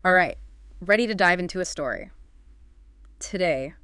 All right, ready to dive into a story. Today,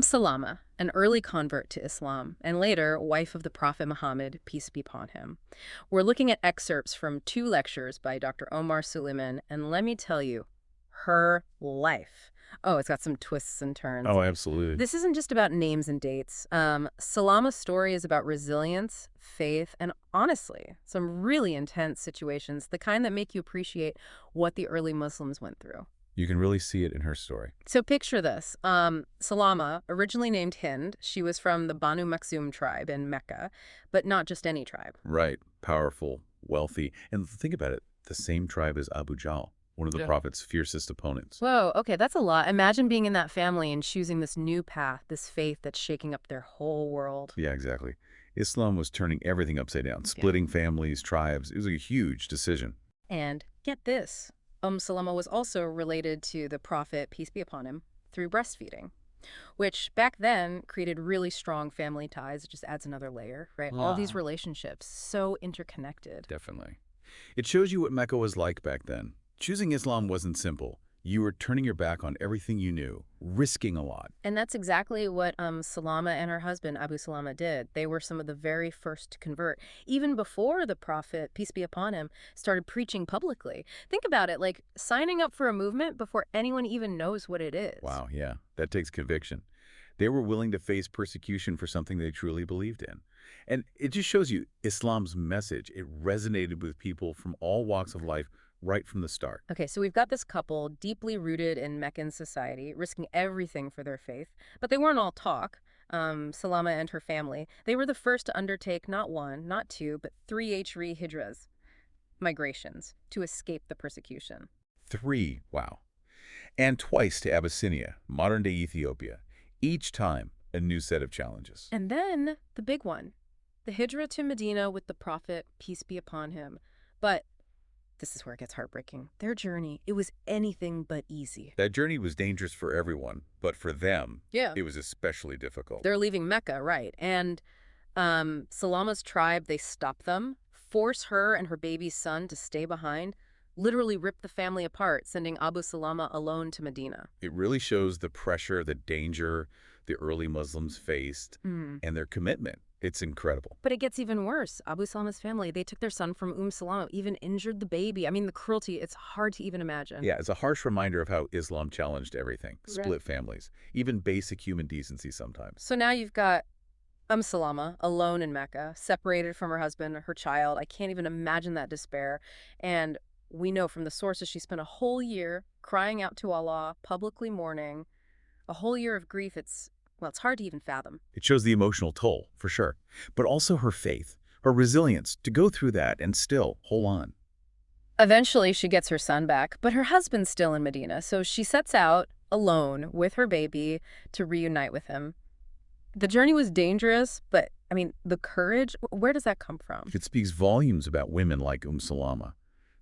Salama, an early convert to Islam and later wife of the Prophet Muhammad, peace be upon him. We're looking at excerpts from two lectures by Dr. Omar Suleiman, and let me tell you, her life. Oh, it's got some twists and turns. Oh, absolutely. This isn't just about names and dates. Salama's story is about resilience, faith, and honestly, some really intense situations, the kind that make you appreciate what the early Muslims went through. You can really see it in her story. So picture this. Salama, originally named Hind, she was from the Banu Makhzum tribe in Mecca, but not just any tribe. Right. Powerful, wealthy, and think about it, the same tribe as Abu Jahl, one of the Yeah. Prophet's fiercest opponents. Whoa, okay, that's a lot. Imagine being in that family and choosing this new path, this faith that's shaking up their whole world. Yeah, exactly. Islam was turning everything upside down, Yeah. splitting families, tribes. It was a huge decision. And get this, Salama was also related to the Prophet, peace be upon him, through breastfeeding, which back then created really strong family ties. It just adds another layer, right? All these relationships, so interconnected. Definitely. It shows you what Mecca was like back then. Choosing Islam wasn't simple. You were turning your back on everything you knew, risking a lot. And that's exactly what Salama and her husband, Abu Salama, did. They were some of the very first to convert, even before the Prophet, peace be upon him, started preaching publicly. Think about it, like signing up for a movement before anyone even knows what it is. Wow, yeah, that takes conviction. They were willing to face persecution for something they truly believed in. And it just shows you Islam's message. It resonated with people from all walks of life right from the start. Okay, so we've got this couple deeply rooted in Meccan society, risking everything for their faith. But they weren't all talk. Salama and her family, they were the first to undertake not one, not two, but three Hijri hijras, migrations, to escape the persecution. 3, wow. And twice to Abyssinia, modern-day Ethiopia. Each time, a new set of challenges. And then the big one, the hijra to Medina with the Prophet, peace be upon him. But this is where it gets heartbreaking. Their journey, it was anything but easy. That journey was dangerous for everyone, but for them, Yeah. it was especially difficult. They're leaving Mecca, right? And Salama's tribe, they stop them, force her and her baby's son to stay behind, literally rip the family apart, sending Abu Salama alone to Medina. It really shows the pressure, the danger the early Muslims faced, Mm. and their commitment. It's incredible. But it gets even worse. Abu Salama's family, they took their son from Salama, even injured the baby. I mean, the cruelty, it's hard to even imagine. Yeah, it's a harsh reminder of how Islam challenged everything. Right. Split families, even basic human decency sometimes. So now you've got Salama alone in Mecca, separated from her husband, her child. I can't even imagine that despair. And we know from the sources she spent a whole year crying out to Allah, publicly mourning, a whole year of grief. It's hard to even fathom. It shows the emotional toll, for sure, but also her faith, her resilience to go through that and still hold on. Eventually, she gets her son back, but her husband's still in Medina, so she sets out alone with her baby to reunite with him. The journey was dangerous, but I mean, the courage, where does that come from? It speaks volumes about women like Salama,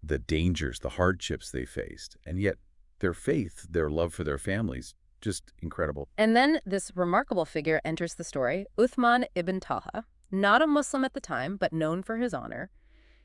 the dangers, the hardships they faced, and yet their faith, their love for their families, just incredible. And then this remarkable figure enters the story, Uthman ibn Talha, not a Muslim at the time, but known for his honor.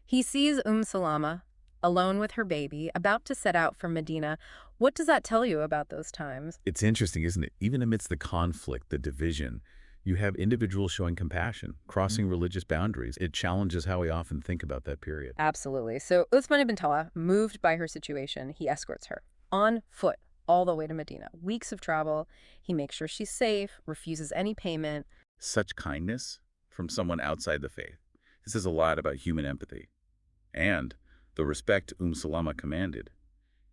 He sees Salama alone with her baby, about to set out for Medina. What does that tell you about those times? It's interesting, isn't it? Even amidst the conflict, the division, you have individuals showing compassion, crossing religious boundaries. It challenges how we often think about that period. Absolutely. So Uthman ibn Talha, moved by her situation, he escorts her on foot all the way to Medina. Weeks of travel. He makes sure she's safe, refuses any payment. Such kindness from someone outside the faith. This is a lot about human empathy and the respect Salama commanded,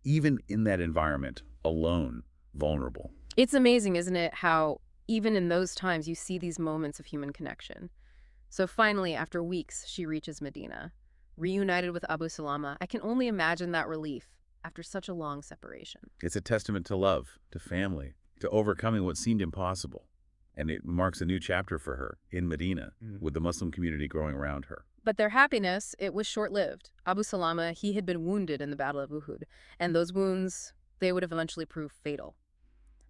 even in that environment, alone, vulnerable. It's amazing, isn't it, how even in those times you see these moments of human connection. So finally, after weeks, she reaches Medina. Reunited with Abu Salama, I can only imagine that relief after such a long separation. It's a testament to love, to family, to overcoming what seemed impossible. And it marks a new chapter for her in Medina, with the Muslim community growing around her. But their happiness, it was short-lived. Abu Salama, he had been wounded in the Battle of Uhud, and those wounds, they would have eventually proved fatal.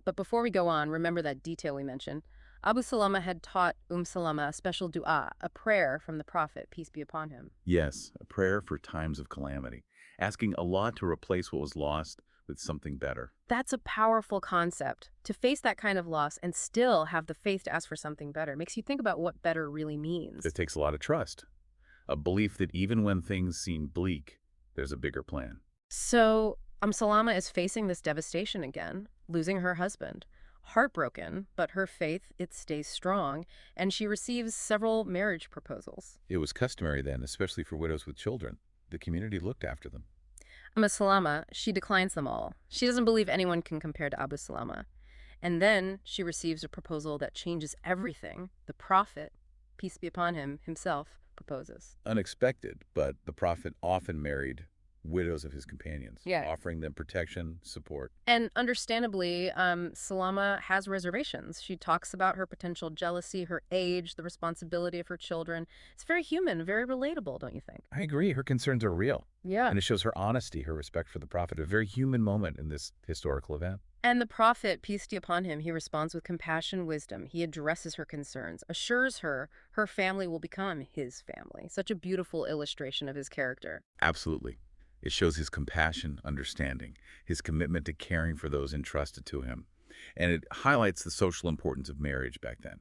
But before we go on, remember that detail we mentioned. Abu Salama had taught Salama a special dua, a prayer from the Prophet, peace be upon him. Yes, a prayer for times of calamity, asking Allah to replace what was lost with something better. That's a powerful concept. To face that kind of loss and still have the faith to ask for something better makes you think about what better really It means. takes a lot of trust, a belief that even when things seem bleak, there's a bigger plan. So, Salama is facing this devastation again, losing her husband. Heartbroken, but her faith, it stays strong, and she receives several marriage proposals. It was customary then, especially for widows with children. The community looked after them. Salama, she declines them all. She doesn't believe anyone can compare to Abu Salama. And then she receives a proposal that changes everything. The Prophet, peace be upon him, himself, proposes. Unexpected, but the prophet often married widows of his companions, Yeah. offering them protection, support. And understandably, Salama has reservations. She talks about her potential jealousy, her age, the responsibility of her children. It's very human, very relatable, don't you think? I agree, her concerns are real. Yeah. And it shows her honesty, her respect for the prophet, a very human moment in this historical event. And the Prophet, peace be upon him, he responds with compassion, wisdom. He addresses her concerns, assures her family will become his family. Such a beautiful illustration of his character. Absolutely. It shows his compassion, understanding, his commitment to caring for those entrusted to him. And it highlights the social importance of marriage back then,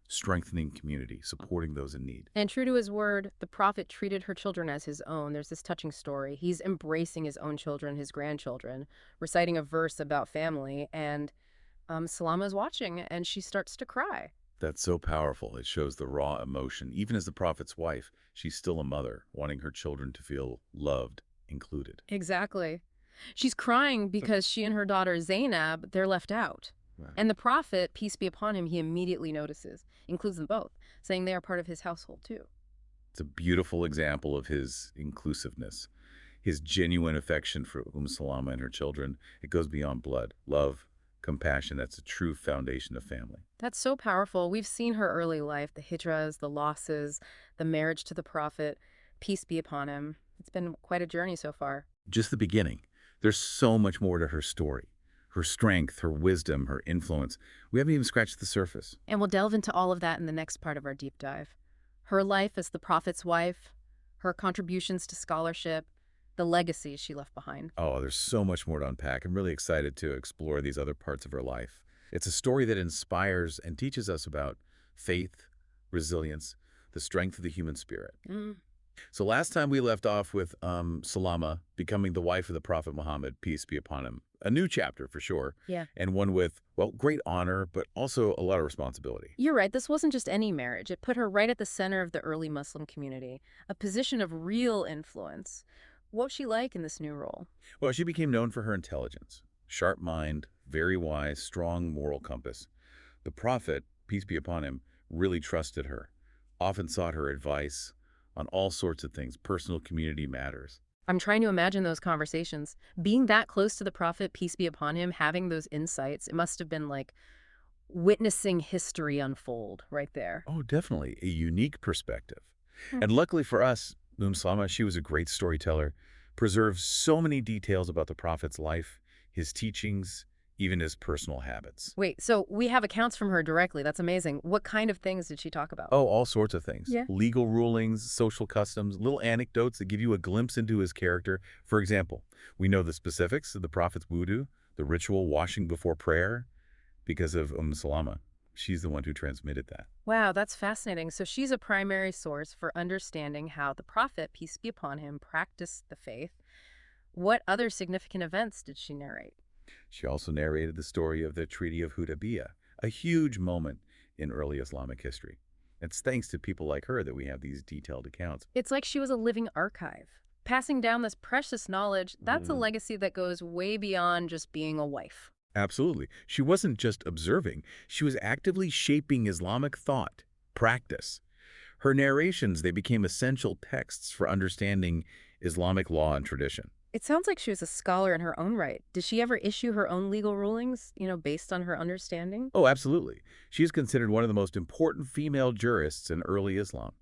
strengthening community, supporting those in need. And true to his word, the Prophet treated her children as his own. There's this touching story. He's embracing his own children, his grandchildren, reciting a verse about family, and Salama is watching, and she starts to cry. That's so powerful. It shows the raw emotion. Even as the prophet's wife, she's still a mother, wanting her children to feel loved, included. Exactly. She's crying because she and her daughter Zainab, they're left out. Right. And the Prophet, peace be upon him, he immediately notices, includes them both, saying they are part of his household too. It's a beautiful example of his inclusiveness, his genuine affection for Salama and her children. It goes beyond blood, love, compassion. That's a true foundation of family. That's so powerful. We've seen her early life, the hijras, the losses, the marriage to the Prophet, peace be upon him. It's been quite a journey so far. Just the beginning. There's so much more to her story. Her strength, her wisdom, her influence. We haven't even scratched the surface. And we'll delve into all of that in the next part of our deep dive. Her life as the Prophet's wife, her contributions to scholarship, the legacy she left behind. Oh, there's so much more to unpack. I'm really excited to explore these other parts of her life. It's a story that inspires and teaches us about faith, resilience, the strength of the human spirit. So last time we left off with Salama becoming the wife of the Prophet Muhammad, peace be upon him. A new chapter for sure. Yeah. And one with, well, great honor, but also a lot of responsibility. You're right. This wasn't just any marriage. It put her right at the center of the early Muslim community, a position of real influence. What was she like in this new role? Well, she became known for her intelligence, sharp mind, very wise, strong moral compass. The Prophet, peace be upon him, really trusted her, often sought her advice on all sorts of things, personal community matters. I'm trying to imagine those conversations. Being that close to the Prophet, peace be upon him, having those insights, it must have been like witnessing history unfold right there. Oh, definitely a unique perspective. Hmm. And luckily for us, Salama, she was a great storyteller, preserved so many details about the Prophet's life, his teachings, even his personal habits. Wait, so we have accounts from her directly. That's amazing. What kind of things did she talk about? Oh, all sorts of things. Yeah. Legal rulings, social customs, little anecdotes that give you a glimpse into his character. For example, we know the specifics of the Prophet's wudu, the ritual washing before prayer, because of Salama. She's the one who transmitted that. Wow, that's fascinating. So she's a primary source for understanding how the Prophet, peace be upon him, practiced the faith. What other significant events did she narrate? She also narrated the story of the Treaty of Hudaybiyah, a huge moment in early Islamic history. It's thanks to people like her that we have these detailed accounts. It's like she was a living archive. Passing down this precious knowledge, that's a legacy that goes way beyond just being a wife. Absolutely. She wasn't just observing. She was actively shaping Islamic thought, practice. Her narrations, they became essential texts for understanding Islamic law and tradition. It sounds like she was a scholar in her own right. Did she ever issue her own legal rulings, based on her understanding? Oh, absolutely. She is considered one of the most important female jurists in early Islam.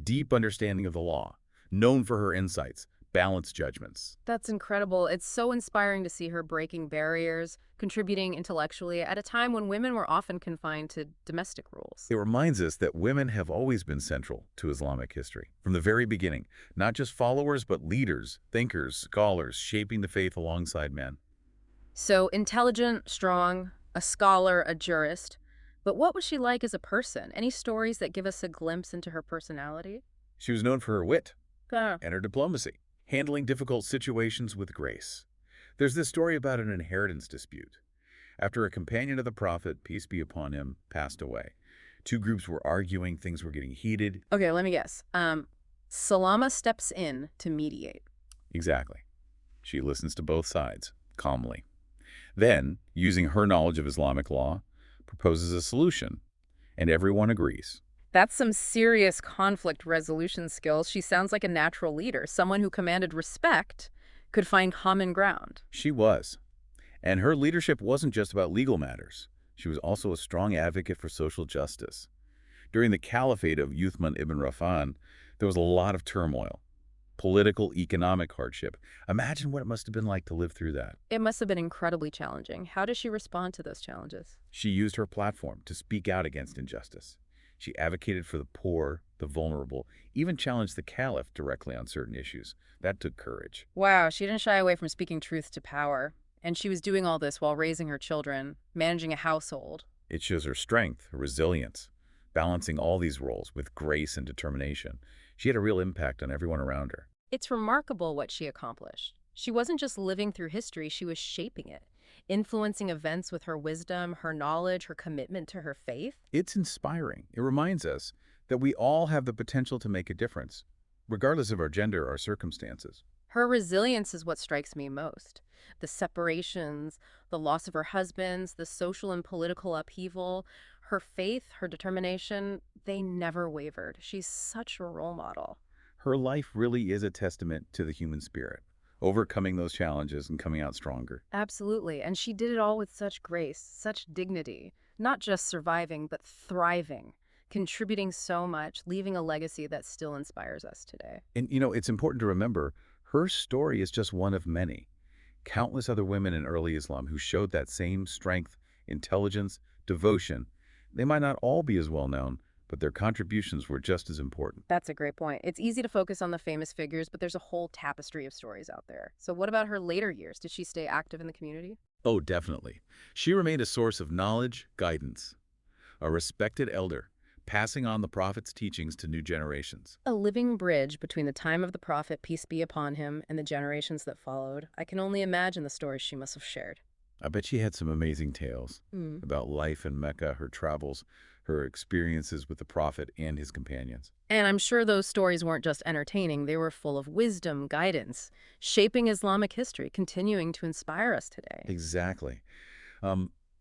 Deep understanding of the law, known for her insights, balanced judgments. That's incredible. It's so inspiring to see her breaking barriers, contributing intellectually at a time when women were often confined to domestic roles. It reminds us that women have always been central to Islamic history. From the very beginning, not just followers, but leaders, thinkers, scholars, shaping the faith alongside men. So intelligent, strong, a scholar, a jurist. But what was she like as a person? Any stories that give us a glimpse into her personality? She was known for her wit Ah, and her diplomacy, handling difficult situations with grace. There's this story about an inheritance dispute. After a companion of the prophet, peace be upon him, passed away, two groups were arguing, things were getting heated. okay, let me guess. Salama steps in to mediate. Exactly. She listens to both sides, calmly. Then, using her knowledge of Islamic law, proposes a solution, and everyone agrees. That's some serious conflict resolution skills. She sounds like a natural leader, someone who commanded respect, could find common ground. She was. And her leadership wasn't just about legal matters. She was also a strong advocate for social justice. During the caliphate of Uthman ibn Affan, there was a lot of turmoil, political, economic hardship. Imagine what it must have been like to live through that. It must have been incredibly challenging. How does she respond to those challenges? She used her platform to speak out against injustice. She advocated for the poor, the vulnerable, even challenged the caliph directly on certain issues. That took courage. Wow, she didn't shy away from speaking truth to power. And she was doing all this while raising her children, managing a household. It shows her strength, her resilience, balancing all these roles with grace and determination. She had a real impact on everyone around her. It's remarkable what she accomplished. She wasn't just living through history, she was shaping it, influencing events with her wisdom, her knowledge, her commitment to her faith. It's inspiring. It reminds us that we all have the potential to make a difference, regardless of our gender or circumstances. Her resilience is what strikes me most. The separations, the loss of her husbands, the social and political upheaval, her faith, her determination, they never wavered. She's such a role model. Her life really is a testament to the human spirit, overcoming those challenges and coming out stronger. Absolutely. And she did it all with such grace, such dignity, not just surviving, but thriving, contributing so much, leaving a legacy that still inspires us today. And, you know, it's important to remember her story is just one of many. Countless other women in early Islam who showed that same strength, intelligence, devotion. They might not all be as well known, but their contributions were just as important. That's a great point. It's easy to focus on the famous figures, but there's a whole tapestry of stories out there. So what about her later years? Did she stay active in the community? Oh, definitely. She remained a source of knowledge, guidance, a respected elder, passing on the Prophet's teachings to new generations. A living bridge between the time of the prophet, peace be upon him, and the generations that followed. I can only imagine the stories she must have shared. I bet she had some amazing tales Mm. about life in Mecca, her travels, her experiences with the Prophet and his companions. And I'm sure those stories weren't just entertaining, they were full of wisdom, guidance, shaping Islamic history, continuing to inspire us today. Exactly.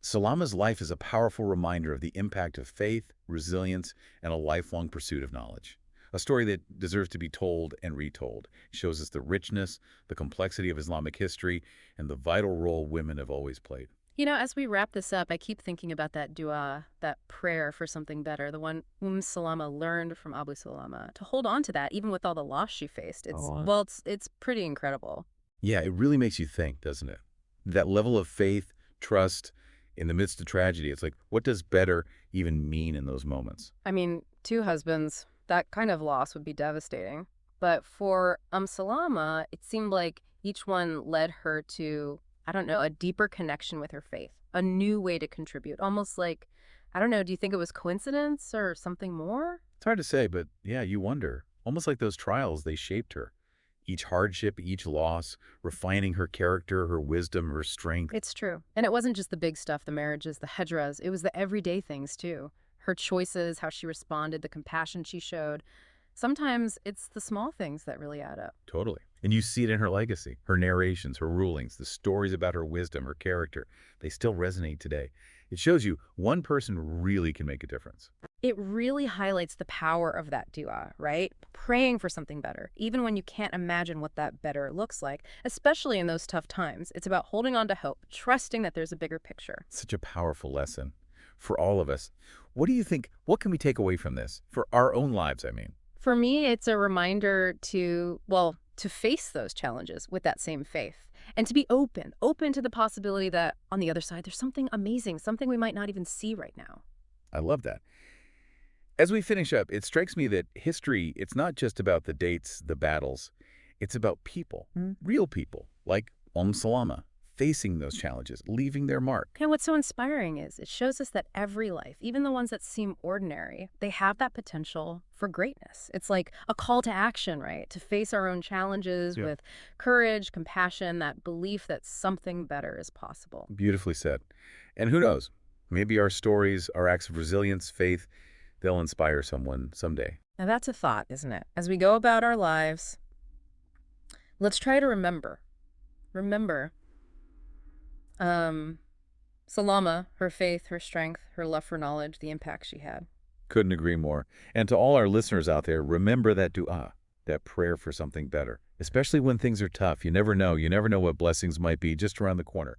Salama's life is a powerful reminder of the impact of faith, resilience, and a lifelong pursuit of knowledge. A story that deserves to be told and retold. It shows us the richness, the complexity of Islamic history, and the vital role women have always played. You know, as we wrap this up, I keep thinking about that dua, that prayer for something better, the one Salama learned from Abu Salama. To hold on to that, even with all the loss she faced, it's pretty incredible. Yeah, it really makes you think, doesn't it? That level of faith, trust, in the midst of tragedy, it's like, what does better even mean in those moments? I mean, two husbands, that kind of loss would be devastating. But for Salama, it seemed like each one led her to, I don't know, a deeper connection with her faith, a new way to contribute. Almost like, I don't know, do you think it was coincidence or something more? It's hard to say, but yeah, you wonder. Almost like those trials, they shaped her. Each hardship, each loss, refining her character, her wisdom, her strength. It's true. And it wasn't just the big stuff, the marriages, the hijras. It was the everyday things, too. Her choices, how she responded, the compassion she showed. Sometimes it's the small things that really add up. Totally. And you see it in her legacy, her narrations, her rulings, the stories about her wisdom, her character. They still resonate today. It shows you one person really can make a difference. It really highlights the power of that dua, right? Praying for something better, even when you can't imagine what that better looks like, especially in those tough times. It's about holding on to hope, trusting that there's a bigger picture. Such a powerful lesson for all of us. What do you think? What can we take away from this? For our own lives, I mean. For me, it's a reminder to, well, to face those challenges with that same faith and to be open to the possibility that on the other side, there's something amazing, something we might not even see right now. I love that. As we finish up, it strikes me that history, it's not just about the dates, the battles. It's about people, real people, like Salama, facing those challenges, leaving their mark. And what's so inspiring is it shows us that every life, even the ones that seem ordinary, they have that potential for greatness. It's like a call to action, right? To face our own challenges Yeah. with courage, compassion, that belief that something better is possible. Beautifully said. And who knows? Maybe our stories, our acts of resilience, faith, they'll inspire someone someday. Now that's a thought, isn't it? As we go about our lives, let's try to remember. Remember, um, Salama, her faith, her strength, her love for knowledge, the impact she had. Couldn't agree more. And to all our listeners out there, remember that dua, that prayer for something better. Especially when things are tough. You never know. You never know what blessings might be just around the corner.